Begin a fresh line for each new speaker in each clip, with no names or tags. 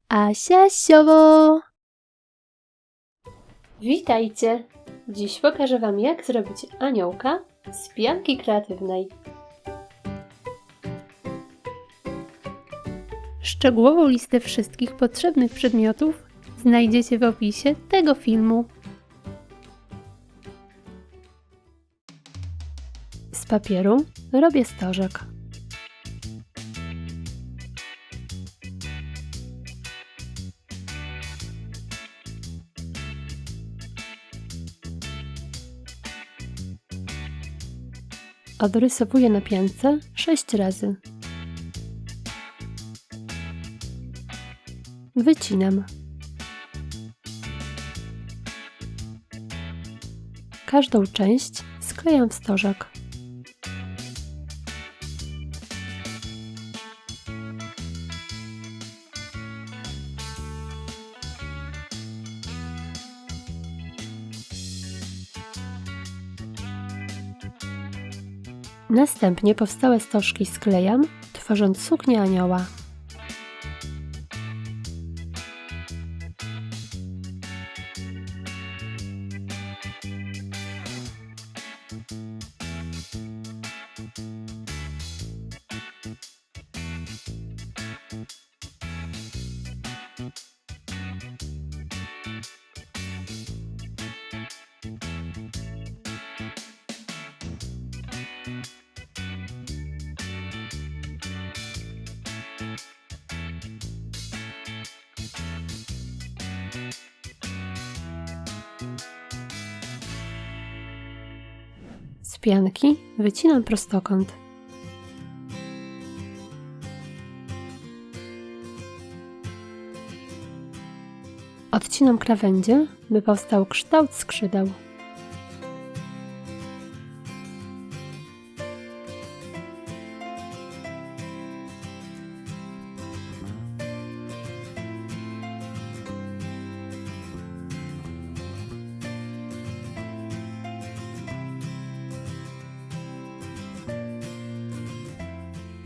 Asia Siowo! Witajcie! Dziś pokażę Wam, jak zrobić aniołka z pianki kreatywnej. Szczegółową listę wszystkich potrzebnych przedmiotów znajdziecie w opisie tego filmu. Z papieru robię stożek. Odrysowuję na piance 6 razy. Wycinam. Każdą część sklejam w stożek. Następnie powstałe stożki sklejam, tworząc suknię anioła. Z pianki wycinam prostokąt. Odcinam krawędzie, by powstał kształt skrzydeł.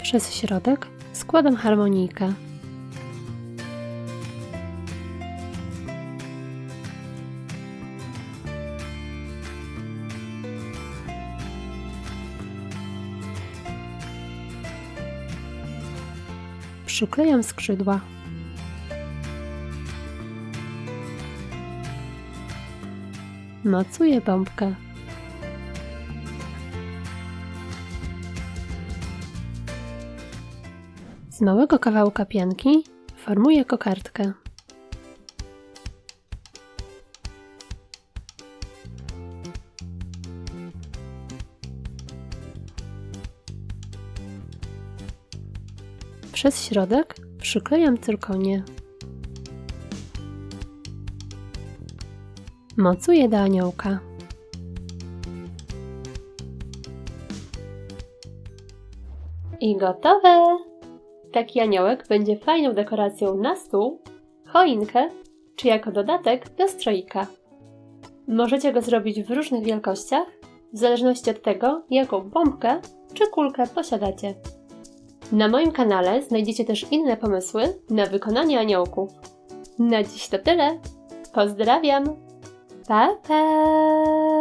Przez środek składam harmonijkę. Przyklejam skrzydła. Mocuję bombkę. Z małego kawałka pianki formuję kokardkę. Przez środek przyklejam cyrkonię. Mocuję do aniołka. I gotowe! Taki aniołek będzie fajną dekoracją na stół, choinkę czy jako dodatek do stroika. Możecie go zrobić w różnych wielkościach, w zależności od tego, jaką bombkę czy kulkę posiadacie. Na moim kanale znajdziecie też inne pomysły na wykonanie aniołków. Na dziś to tyle. Pozdrawiam! Pa, pa!